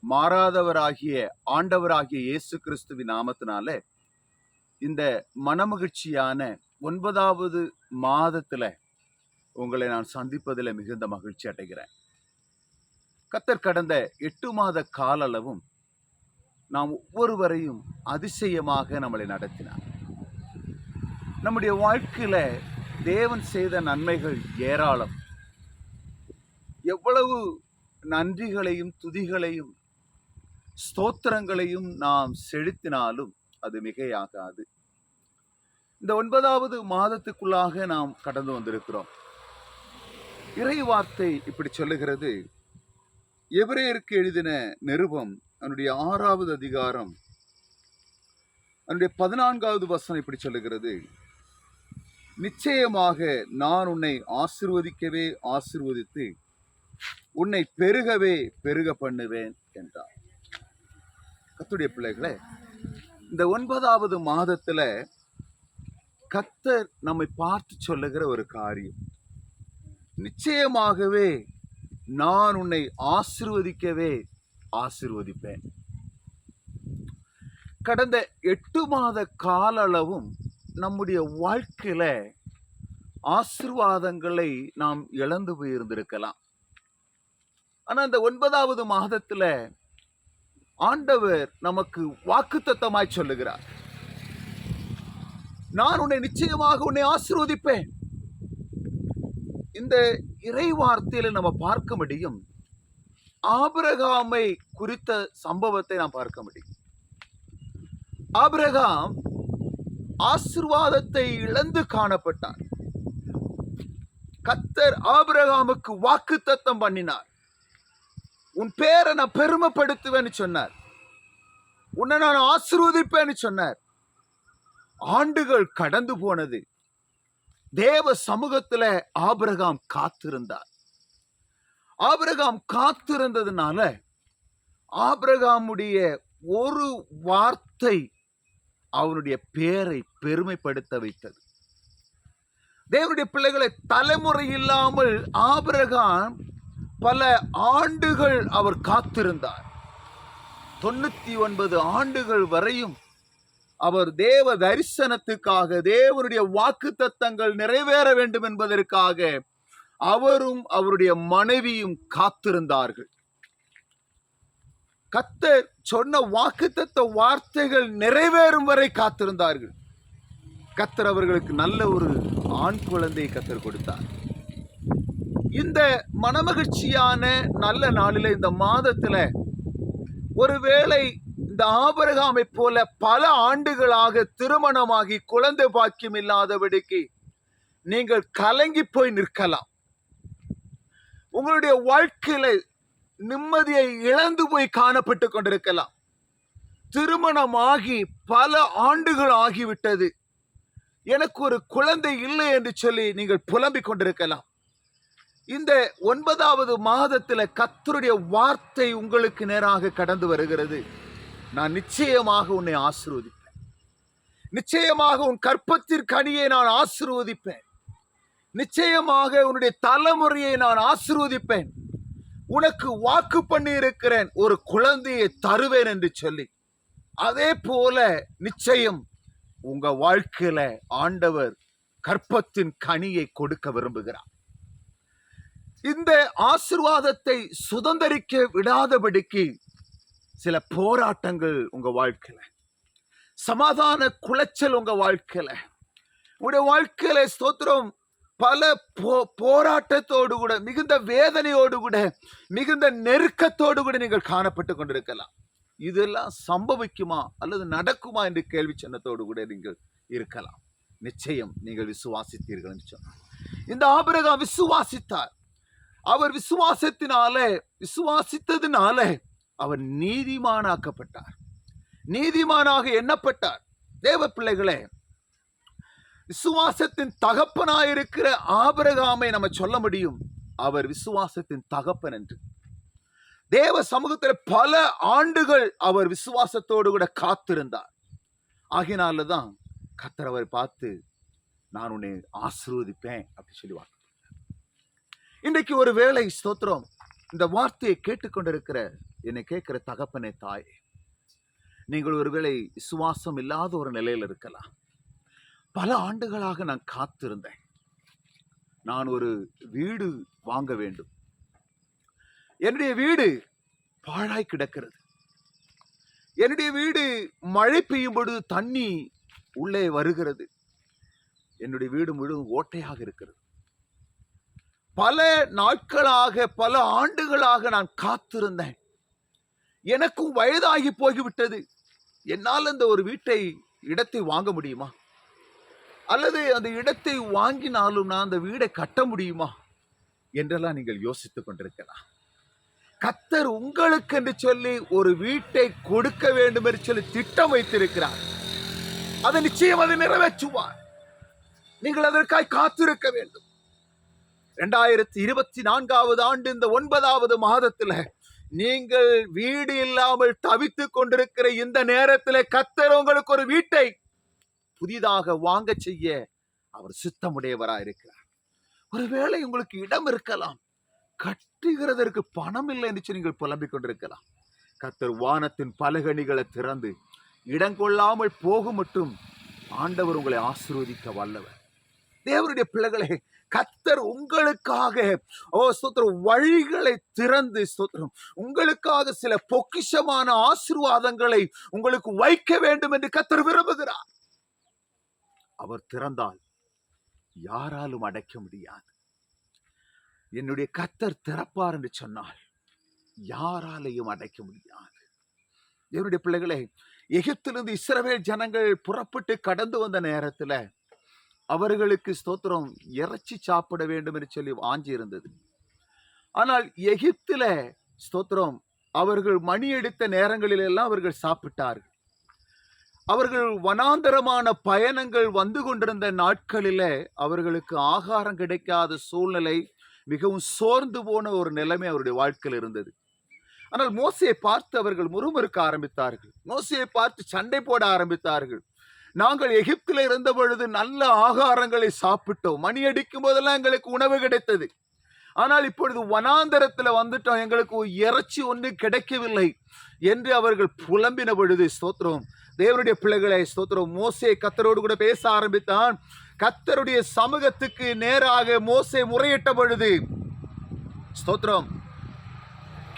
மாறாதவராகிய ஆண்டவராகிய இயேசு கிறிஸ்துவின் நாமத்தினால இந்த மனமகிழ்ச்சியான 9வது மாதத்துல உங்களை நான் சந்திப்பதில் மிகுந்த மகிழ்ச்சி அடைகிறேன். கர்த்தர் கடந்த 8 மாத கால அளவும் நாம் ஒவ்வொருவரையும் அதிசயமாக நம்மளை நடத்தினார். நம்முடைய வாழ்க்கையில தேவன் செய்த நன்மைகள் ஏராளம். எவ்வளவு நன்றிகளையும் துதிகளையும் ஸ்தோத்திரங்களையும் நாம் செலுத்தினாலும் அது மிகையாகாது. இந்த 9வது மாதத்துக்குள்ளாக நாம் கடந்து வந்திருக்கிறோம். இறை வார்த்தை இப்படி சொல்லுகிறது. எபிரேயருக்கு எழுதின நிருபம் அதனுடைய 6வது அதிகாரம் அதனுடைய 14வது வசனம் இப்படி சொல்லுகிறது. நிச்சயமாக நான் உன்னை ஆசீர்வதிக்கவே ஆசீர்வதித்து உன்னை பெருகவே பெருக பண்ணுவேன் என்றார். கர்த்தருடைய பிள்ளைகளே, இந்த 9வது மாதத்துல கர்த்தர் நம்மை பார்த்து சொல்லுகிற ஒரு காரியம், நிச்சயமாகவே நான் உன்னை ஆசீர்வதிக்கவே ஆசீர்வதிப்பேன். கடந்த 8 மாத கால அளவும் நம்முடைய வாழ்க்கையில ஆசீர்வாதங்களை நாம் இழந்து போயிருந்திருக்கலாம். ஆனா இந்த 9வது மாதத்துல ஆண்டவர் நமக்கு வாக்குத்தத்தமாய் சொல்லுகிறார், நான் உன்னை நிச்சயமாக உன்னை ஆசீர்வதிப்பேன். இந்த இறை வார்த்தையில நம்ம பார்க்க முடியும், ஆபிரகாமை குறித்த சம்பவத்தை நாம் பார்க்க முடியும். ஆபிரகாம் ஆசீர்வாதத்தை இழந்து காணப்பட்டார். கர்த்தர் ஆபிரகாமுக்கு வாக்குத்தத்தம் பண்ணினார், உன் பேரை நான் பெருமைப்படுத்துவேன்னு சொன்னார், உன்னை நான் ஆசீர்வதிப்பேன்னு சொன்னார். ஆண்டுகள் கடந்து போனது. தேவ சமூகத்துல ஆபிரகாம் காத்திருந்தார். ஆபிரகாம் காத்திருந்ததுனால ஆபிரகாமுடைய ஒரு வார்த்தை அவனுடைய பேரை பெருமைப்படுத்த வைத்தது. தேவனுடைய பிள்ளைகளை, தலைமுறை இல்லாமல் ஆபிரகாம் பல ஆண்டுகள் அவர் காத்திருந்தார். 99 ஆண்டுகள் வரையும் அவர் தேவ தரிசனத்துக்காக, தேவனுடைய வாக்குத்தத்தங்கள் நிறைவேற வேண்டும் என்பதற்காக அவரும் அவருடைய மனைவியும் காத்திருந்தார்கள். கர்த்தர் சொன்ன வாக்குத்தத்த வார்த்தைகள் நிறைவேறும் வரை காத்திருந்தார்கள். கர்த்தர் அவர்களுக்கு நல்ல ஒரு ஆண் குழந்தையை கர்த்தர் கொடுத்தார். இந்த மனமகிழ்ச்சியான நல்ல நாளில, இந்த மாதத்துல, ஒருவேளை இந்த ஆபிரகாமை போல பல ஆண்டுகளாக திருமணமாகி குழந்தை பாக்கியம் இல்லாதபடிக்கு நீங்கள் கலங்கி போய் நிற்கலாம். உங்களுடைய வாழ்க்கையில நிம்மதியை இழந்து போய் காணப்பட்டு கொண்டிருக்கலாம். திருமணமாகி பல ஆண்டுகள் ஆகிவிட்டது, எனக்கு ஒரு குழந்தை இல்லை என்று சொல்லி நீங்கள் புலம்பிக் கொண்டிருக்கலாம். இந்த 9வது மாதத்துல கர்த்தருடைய வார்த்தை உங்களுக்கு நேராக கடந்து வருகிறது. நான் நிச்சயமாக உன்னை ஆசீர்வதிப்பேன், நிச்சயமாக உன் கற்பத்திற்கு கனியை நான் ஆசீர்வதிப்பேன், நிச்சயமாக உன்னுடைய தலைமுறையை நான் ஆசீர்வதிப்பேன், உனக்கு வாக்கு பண்ணி இருக்கிறேன், ஒரு குழந்தையை தருவேன் என்று சொல்லி. அதே போல நிச்சயம் உங்க வாழ்க்கையில ஆண்டவர் கற்பத்தின் கனியை கொடுக்க விரும்புகிறார். இந்த ஆசீர்வாதத்தை சுதந்தரிக்க விடாதபடிக்கு சில போராட்டங்கள் உங்க வாழ்க்கையில, சமாதான குலைச்சல் உங்க வாழ்க்கையில, உங்களுடைய வாழ்க்கையில ஸ்தோத்திரம், பல போராட்டத்தோடு கூட, மிகுந்த வேதனையோடு கூட, மிகுந்த நெருக்கத்தோடு கூட நீங்கள் காணப்பட்டு கொண்டிருக்கலாம். இதெல்லாம் சம்பவிக்குமா அல்லது நடக்குமா என்று கேள்வி சின்னத்தோடு கூட நீங்கள் இருக்கலாம். நிச்சயம் நீங்கள் விசுவாசித்தீர்கள் என்று சொன்னார். இந்த ஆபிரகாம் விசுவாசித்தார். அவர் விசுவாசித்ததினால அவர் நீதிமானாக்கப்பட்டார், நீதிமானாக எண்ணப்பட்டார். தேவ பிள்ளைகளே, விசுவாசத்தின் தகப்பனாயிருக்கிற ஆபிரகாமை நம்ம சொல்ல முடியும், அவர் விசுவாசத்தின் தகப்பன் என்று. தேவ சமூகத்தில் பல ஆண்டுகள் அவர் விசுவாசத்தோடு கூட காத்திருந்தார். ஆகினால்தான் கர்த்தர் அவரை பார்த்து, நான் உன்னை ஆசீர்வதிப்பேன் அப்படி சொல்லுவாங்க. இன்றைக்கு ஒரு வேளை ஸ்தோத்திரம், இந்த வார்த்தையை கேட்டுக்கொண்டிருக்கிற என்னை கேட்கிற தகப்பனே, தாயே, நீங்கள் ஒருவேளை விசுவாசம் இல்லாத ஒரு நிலையில் இருக்கலாம். பல ஆண்டுகளாக நான் காத்திருந்தேன். நான் ஒரு வீடு வாங்க வேண்டும். என்னுடைய வீடு பாழாய் கிடக்கிறது. என்னுடைய வீடு மழை பெய்யும் பொழுது தண்ணி உள்ளே வருகிறது. என்னுடைய வீடு முழுவதும் ஓட்டையாக இருக்கிறது. பல நாட்களாக, பல ஆண்டுகளாக நான் காத்திருந்தேன். எனக்கும் வயதாகி போய்விட்டது. என்னால் அந்த ஒரு இடத்தை வாங்க முடியுமா? அல்லது அந்த இடத்தை வாங்கினாலும் நான் அந்த வீடை கட்ட முடியுமா என்றெல்லாம் நீங்கள் யோசித்துக் கொண்டிருக்கலாம். கர்த்தர் உங்களுக்கு என்று சொல்லி ஒரு வீட்டை கொடுக்க வேண்டும் என்று சொல்லி திட்டம் வைத்திருக்கிறார். அதை நிச்சயம் அதை நிறைவேற்றுவார். நீங்கள் அதற்காக காத்திருக்க வேண்டும். 2024 ஆண்டு இந்த 9வது மாதத்துல நீங்கள் வீடு இல்லாமல் தவித்துக் கொண்டிருக்கிற இந்த நேரத்தில் கர்த்தர் உங்களுக்கு ஒரு வீட்டை புதிதாக வாங்க செய்ய அவர் சித்தமுடையவராக இருக்கிறார். ஒருவேளை உங்களுக்கு இடம் இருக்கலாம், கட்டுகிறதற்கு பணம் இல்லை என்று நீங்கள் புலம்பிக் கொண்டிருக்கலாம். கர்த்தர் வானத்தின் பலகணிகளை திறந்து இடங்கொள்ளாமல் போகும் மட்டும் ஆண்டவர் உங்களை ஆசீர்வதிக்க வல்லவர். தேவனுடைய பிள்ளைகளே, கர்த்தர் உங்களுக்காக ஸ்தோத்திரம் வழிகளை திறந்து ஸ்தோத்திரம் உங்களுக்காக சில பொக்கிஷமான ஆசீர்வாதங்களை உங்களுக்கு வைக்க வேண்டும் என்று கர்த்தர் விரும்புகிறார். அவர் திறந்தால் யாராலும் அடைக்க முடியாது. என்னுடைய கர்த்தர் திறப்பார் என்று சொன்னால் யாராலையும் அடைக்க முடியாது. என்னுடைய பிள்ளைகளே, எகிப்திலிருந்து இஸ்ரவேல் ஜனங்கள் புறப்பட்டு கடந்து வந்த நேரத்துல அவர்களுக்கு ஸ்தோத்திரம் இறைச்சி சாப்பிட வேண்டும் என்று சொல்லி வாஞ்சி இருந்தது. ஆனால் எகிப்தில ஸ்தோத்திரம் அவர்கள் மணி எடுத்த நேரங்களில் எல்லாம் அவர்கள் சாப்பிட்டார்கள். அவர்கள் வனாந்தரமான பயணங்கள் வந்து கொண்டிருந்த நாட்களில அவர்களுக்கு ஆகாரம் கிடைக்காத சூழ்நிலை, மிகவும் சோர்ந்து போன ஒரு நிலைமை அவருடைய வாழ்க்கையில் இருந்தது. ஆனால் மோசேயை பார்த்து அவர்கள் முறுமுறுக்க ஆரம்பித்தார்கள். மோசேயை பார்த்து சண்டை போட ஆரம்பித்தார்கள். நாங்கள் எகிப்தில் இருந்த பொழுது நல்ல ஆகாரங்களை சாப்பிட்டோம், மணி அடிக்கும் போதெல்லாம் எங்களுக்கு உணவு கிடைத்தது. ஆனால் இப்பொழுது வனாந்தரத்தில் வந்துட்டோம், எங்களுக்கு இறைச்சி ஒன்று கிடைக்கவில்லை என்று அவர்கள் புலம்பின பொழுது ஸ்தோத்திரம் தேவனுடைய பிள்ளைகளை ஸ்தோத்திரம் மோசே கர்த்தரோடு கூட பேச ஆரம்பித்தான். கர்த்தருடைய சமூகத்துக்கு நேராக மோசே முறையிட்ட பொழுது ஸ்தோத்திரம்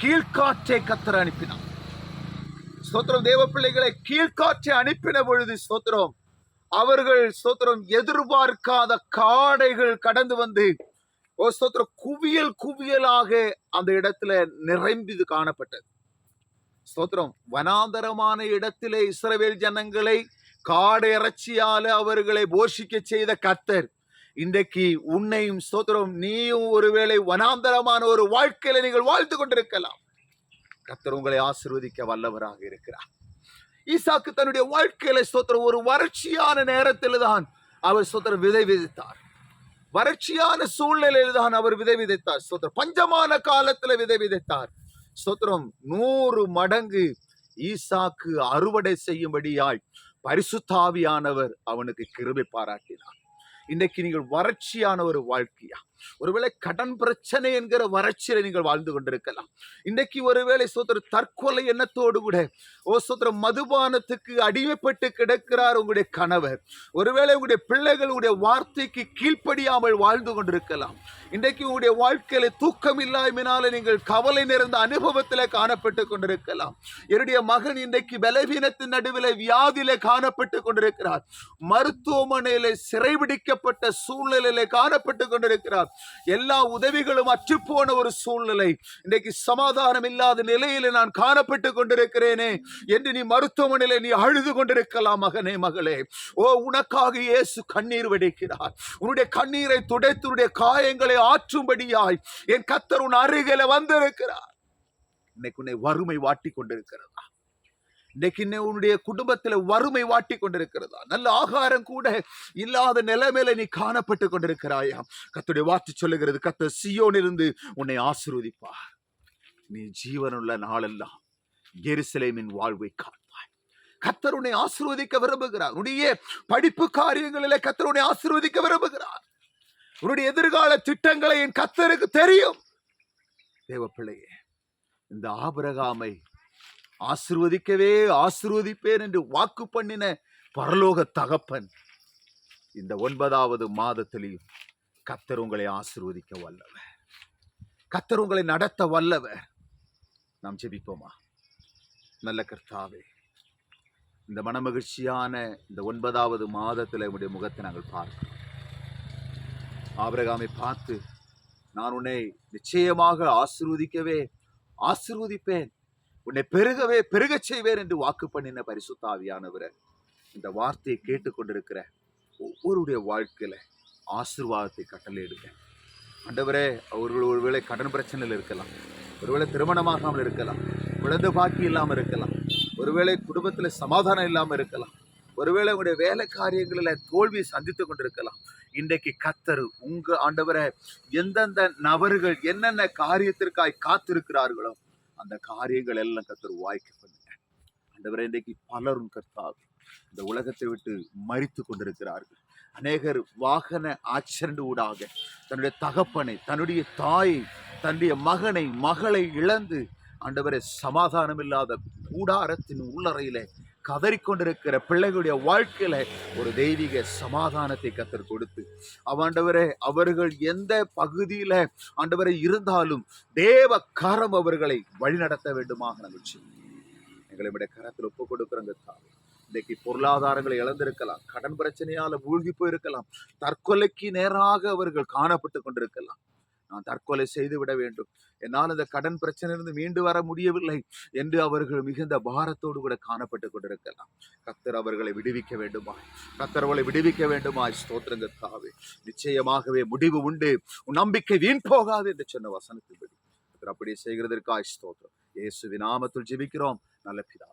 கீழ்காற்றை கர்த்தர் அனுப்பினான். ஸ்தோத்திரம் தேவ பிள்ளைகளை கீழ்காற்றை அனுப்பின பொழுது ஸ்தோத்திரம் அவர்கள் ஸ்தோத்திரம் எதிர்பார்க்காத காடைகள் கடந்து வந்து ஸ்தோத்திரம் குவியல் குவியலாக அந்த இடத்துல நிரம்பி காணப்பட்டது. ஸ்தோத்திரம் வனாந்தரமான இடத்திலே இஸ்ரவேல் ஜனங்களை காடை இறைச்சியால அவர்களை போஷிக்க செய்த கர்த்தர் இன்றைக்கு உன்னையும் ஸ்தோத்திரம் நீயும் ஒருவேளை வனாந்தரமான ஒரு வாழ்க்கையில நீங்கள் வாழ்த்து கொண்டிருக்கலாம். கர்த்தர் உங்களை ஆசீர்வதிக்க வல்லவராக இருக்கிறார். ஈசாக்கு தன்னுடைய வாழ்க்கையில ஸ்தோத்திரம் ஒரு வறட்சியான நேரத்தில் தான் அவர் ஸ்தோத்திரம் விதை விதைத்தார். வறட்சியான சூழ்நிலையில் தான் அவர் விதை விதைத்தார். ஸ்தோத்திரம் பஞ்சமான காலத்துல விதை விதைத்தார். ஸ்தோத்திரம் 100 மடங்கு ஈசாக்கு அறுவடை செய்யும்படியாய் பரிசுத்த ஆவியானவர் அவனுக்கு கிருபை பாராட்டினார். இன்றைக்கு நீங்கள் வறட்சியான ஒரு வாழ்க்கையா, ஒருவேளை கடன் பிரச்சனை என்கிற வறட்சியில நீங்கள் வாழ்ந்து கொண்டிருக்கலாம். இன்றைக்கு ஒருவேளை ஸ்தோத்திரம் தற்கொலை எண்ணத்தோடு கூட ஸ்தோத்திரம் மதுபானத்துக்கு அடிமைப்பட்டு கிடக்கிறார் உங்களுடைய கணவர். ஒருவேளை உங்களுடைய பிள்ளைகள் உங்களுடைய வார்த்தைக்கு கீழ்ப்படியாமல் வாழ்ந்து கொண்டிருக்கலாம். இன்றைக்கு உங்களுடைய வாழ்க்கையில தூக்கம் இல்லாமையினால நீங்கள் கவலை நிறைந்த அனுபவத்தில காணப்பட்டு கொண்டிருக்கலாம். என்னுடைய மகன் இன்றைக்கு பலவீனத்தின் நடுவில் வியாதியில காணப்பட்டு கொண்டிருக்கிறார். மருத்துவமனையில சிறைபிடிக்கப்பட்ட சூழ்நிலையில காணப்பட்டு கொண்டிருக்கிறார். எல்லா உதவிகளும் அற்றுப்போன ஒரு சூழ்நிலை. இன்றைக்கு சமாதானம் இல்லாத நிலையில நான் காணப்பட்டு கொண்டிருக்கிறேனே என்று நீ மருத்துவமனையில நீ அழுது கொண்டிருக்கலாம். மகனே, மகளே, உனக்காக இயேசு கண்ணீர் வடிக்கிறார். உன்னுடைய கண்ணீரை துடைத்து உன்னுடைய காயங்களை ஆற்றும்படியாய் என் கர்த்தர் உன் அருகில வந்திருக்கிறார். இன்னைக்கு உன்னை வறுமை வாட்டி கொண்டிருக்கிறதா? இன்னைக்கு உன்னுடைய குடும்பத்துல வறுமை வாட்டி கொண்டிருக்கிறதா? நல்ல ஆகாரம் கூட இல்லாத நிலைமையில நீ காணப்பட்டு கொண்டிருக்கிறாயா? கர்த்தருடைய வார்த்தை சொல்லுகிறது, கர்த்தர் சீயோனிலிருந்து உன்னை ஆசீர்வதிப்பார். நீ ஜீவனுள்ள நாளெல்லாம் எருசலேமின் வாழ்வை காண்பாய். கர்த்தர் உன்னை ஆசீர்வதிக்க விரும்புகிறார். உன்னுடைய படிப்பு காரியங்களிலே கர்த்தர் உன்னை ஆசீர்வதிக்க விரும்புகிறார். உன்னுடைய எதிர்கால திட்டங்களை என் கர்த்தருக்கு தெரியும். தேவ பிள்ளையே, இந்த ஆபிரகாமை ஆசீர்வதிக்கவே ஆசீர்வதிப்பேன் என்று வாக்கு பண்ணின பரலோக தகப்பன் இந்த 9வது மாதத்திலையும் கர்த்தர் உங்களை ஆசீர்வதிக்க வல்லவர். கர்த்தர் உங்களை நடத்த வல்லவர். நாம் ஜெபிப்போமா? நல்ல கர்த்தாவே, இந்த மனமகிழ்ச்சியான இந்த 9வது மாதத்தில் உடைய முகத்தை நாங்கள் பார்க்கிறோம். ஆபிரகாமை பார்த்து, நான் உன்னை நிச்சயமாக ஆசீர்வதிக்கவே ஆசீர்வதிப்பேன், உன்னை பெருகவே பெருகச் செய்வேன் என்று வாக்கு பண்ணின பரிசுத்த ஆவியானவரே, இந்த வார்த்தையை கேட்டுக்கொண்டிருக்கிற ஒவ்வொருடைய வாழ்க்கையில ஆசீர்வாதத்தை கட்டளையிடுங்க. ஆண்டவரே, அவர்கள் ஒருவேளை கடன் பிரச்சனையில் இருக்கலாம், ஒருவேளை திருமணமாகாமல் இருக்கலாம், குழந்தை பாக்கி இல்லாமல் இருக்கலாம், ஒருவேளை குடும்பத்தில் சமாதானம் இல்லாமல் இருக்கலாம், ஒருவேளை உங்களுடைய வேலை காரியங்களில் தோல்வியை சந்தித்துக் கொண்டிருக்கலாம். இன்றைக்கு கர்த்தர் உங்க ஆண்டவரை எந்தெந்த நபர்கள் என்னென்ன காரியத்திற்காய் காத்திருக்கிறார்களோ அந்த காரியங்கள் எல்லாம் கர்த்தர் வாய்க்க பண்ணுங்க. ஆண்டவரை, இன்றைக்கு பலரும் கர்த்தாவே இந்த உலகத்தை விட்டு மரித்து கொண்டிருக்கிறார்கள். அநேகர் வாகன ஆக்சிடென்ட் ஊடாக தன்னுடைய தகப்பனை, தன்னுடைய தாயை, தன்னுடைய மகனை, மகளை இழந்து ஆண்டவரை சமாதானம் இல்லாத கூடாரத்தின் உள்ளறையில கதறிக்கொண்டிருக்கிற பிள்ளைகளுடைய வாழ்க்கையில ஒரு தெய்வீக சமாதானத்தை கர்த்தர் கொடுத்து, ஆண்டவரே, அவர்கள் எந்த பகுதியில ஆண்டவரை இருந்தாலும் தேவ கரம் அவர்களை வழிநடத்த வேண்டுமாக நாங்கள் எங்களை கரத்தில் ஒப்புக் கொடுக்கிறோங்க. இன்றைக்கு பொருளாதாரங்களை இழந்திருக்கலாம், கடன் பிரச்சனையால மூழ்கி போயிருக்கலாம், தற்கொலைக்கு நேராக அவர்கள் காணப்பட்டு கொண்டிருக்கலாம். நான் தற்கொலை செய்து விட வேண்டும், என்னால் இந்த கடன் பிரச்சனையிலிருந்து மீண்டு வர முடியவில்லை என்று அவர்கள் மிகுந்த பாரத்தோடு கூட காணப்பட்டு கொண்டிருக்கலாம். கர்த்தர் அவர்களை விடுவிக்க வேண்டுமா? கர்த்தர் அவர்களை விடுவிக்க வேண்டுமா? ஸ்தோத்திரங்க தாவே, நிச்சயமாகவே முடிவு உண்டு, உன் நம்பிக்கை வீண் போகாது என்று சொன்ன வசனத்தின்படி கர்த்தர் அப்படியே செய்கிறதற்காக ஸ்தோத்திரம். இயேசுவின் நாமத்தில் ஜெபிக்கிறோம் நல்ல பிதாவே.